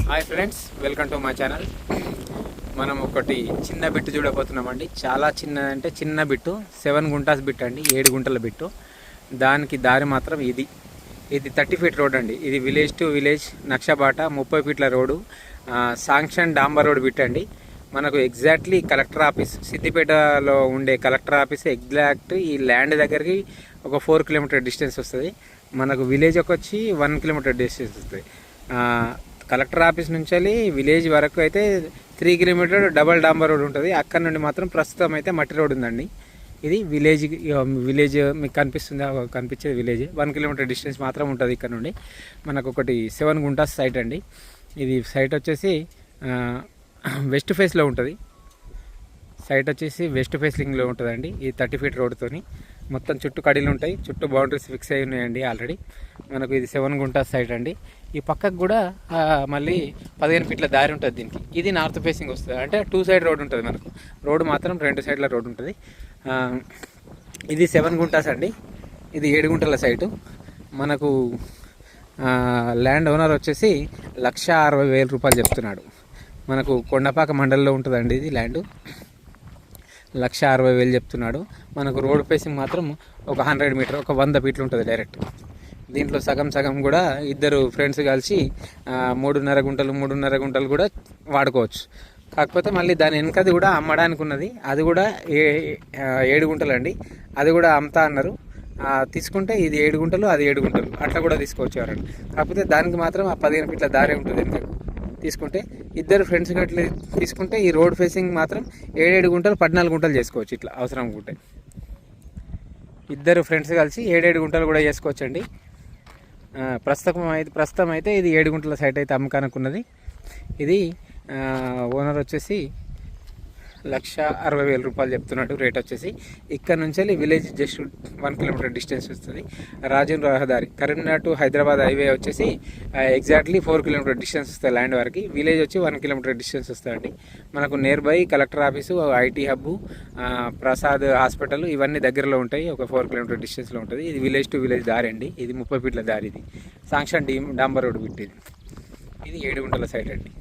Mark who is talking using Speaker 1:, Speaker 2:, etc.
Speaker 1: Hi friends, welcome to my channel. మనం ఒకటి చిన్న బిట్టు చూడబోతున్నామండి. చాలా చిన్నదంటే చిన్న బిట్టు, 7 గుంటాస్ బిట్ అండి, 7 గుంటల బిట్టు. దానికి దారి మాత్రం ఇది 30 ఫీట్ రోడ్ అండి. ఇది విలేజ్ టు విలేజ్ నక్షబాట 30 ఫీట్ల రోడ్డు, శాంక్షన్ డాంబర్ రోడ్ బిట్ అండి. మనకు ఎగ్జాక్ట్లీ కలెక్టర్ ఆఫీస్, సిద్దిపేటలో ఉండే కలెక్టర్ ఆఫీస్ ఎగ్జాక్ట్ ఈ ల్యాండ్ దగ్గరికి ఒక 4 కిలోమీటర్ డిస్టెన్స్ వస్తుంది. మనకు విలేజ్ వచ్చి 1 కిలోమీటర్ డిస్టెన్స్ వస్తుంది. కలెక్టర్ ఆఫీస్ నుంచి వెళ్ళి విలేజ్ వరకు అయితే 3 కిలోమీటర్ డబల్ డాంబర్ రోడ్ ఉంటుంది. అక్కడ నుండి మాత్రం ప్రస్తుతం అయితే మట్టి రోడ్ ఉందండి. ఇది విలేజ్ మీకు కనిపిస్తుంది, కనిపించేది విలేజ్. 1 కిలోమీటర్ డిస్టెన్స్ మాత్రం ఉంటుంది ఇక్కడ నుండి. మనకు ఒకటి 7 గుంటాస్ సైట్ అండి. ఇది సైట్ వచ్చేసి వెస్ట్ ఫేస్లో ఉంటుంది. సైట్ వచ్చేసి వెస్ట్ ఫేసింగ్లో ఉంటుందండి. ఈ 30 ఫీట్ రోడ్తోని మొత్తం చుట్టూ కడీలు ఉంటాయి, చుట్టూ బౌండరీస్ ఫిక్స్ అయి ఉన్నాయండి ఆల్రెడీ. మనకు ఇది 7 గుంటాస్ సైట్ అండి. ఈ పక్కకు కూడా మళ్ళీ 15 ఫీట్ల దారి ఉంటుంది దీనికి. ఇది నార్త్ ఫేసింగ్ వస్తుంది, అంటే 2 సైడ్ రోడ్ ఉంటుంది. మనకు రోడ్డు మాత్రం 2 సైడ్ల రోడ్ ఉంటుంది. ఇది 7 గుంటాస్ అండి. ఇది 7 గుంటల సైటు. మనకు ల్యాండ్ ఓనర్ వచ్చేసి 1,60,000 రూపాయలు చెప్తున్నాడు. మనకు కొండపాక మండలంలో ఉంటుందండి ఇది ల్యాండ్. 1,60,000 చెప్తున్నాడు. మనకు రోడ్ ఫేసింగ్ మాత్రం ఒక 100 మీటర్, ఒక 100 ఫీట్లు ఉంటుంది డైరెక్ట్. దీంట్లో సగం కూడా ఇద్దరు ఫ్రెండ్స్ కలిసి 3.5 గుంటలు కూడా వాడుకోవచ్చు. కాకపోతే మళ్ళీ దాని వెనకది కూడా అమ్మడానికి ఉన్నది. అది కూడా 7 గుంటలు అండి. అది కూడా అమ్ముతా అన్నారు. తీసుకుంటే ఇది 7 గుంటలు, అది 7 గుంటలు, అట్లా కూడా తీసుకోవచ్చు ఎవరండి. కాకపోతే దానికి మాత్రం ఆ 15 ఫీట్ల దారే ఉంటుంది వెనక. తీసుకుంటే ఇద్దరు ఫ్రెండ్స్ గట్ల తీసుకుంటే ఈ రోడ్ ఫేసింగ్ మాత్రం 7 గుంటలు 14 గుంటలు చేసుకోవచ్చు. ఇట్లా అవసరం అనుకుంటే ఇద్దరు ఫ్రెండ్స్ కలిసి 7 గుంటలు కూడా చేసుకోవచ్చండి. ప్రస్తుతం అయితే ఇది 7 గుంటల సైట్ అయితే అమ్మకానుకున్నది. ఇది ఓనర్ వచ్చేసి 1,60,000 రూపాయలు చెప్తున్నాడు రేట్ వచ్చేసి. ఇక్కడ నుంచి విలేజ్ జస్ట్ 1 కిలోమీటర్ డిస్టెన్స్ వస్తుంది. రాజేంద్ర రహదారి కరీంనగర్ టు హైదరాబాద్ హైవే వచ్చేసి ఎగ్జాక్ట్లీ 4 కిలోమీటర్ డిస్టెన్స్ వస్తుంది ల్యాండ్ వరకు. విలేజ్ వచ్చి 1 కిలోమీటర్ డిస్టెన్స్ వస్తుందండి. మనకు near by collector office, IT hub, Prasad hospital ఇవన్నీ దగ్గరలో ఉంటాయి. ఒక 4 కిలోమీటర్ డిస్టెన్స్లో ఉంటుంది. ఇది విలేజ్ టు విలేజ్ దారి అండి. ఇది 30 ఫీట్ల దారి. ఇది శాంక్షన్ డాంబర్ రోడ్ బిట్. ఇది 7 గుంటల సైట్ అండి.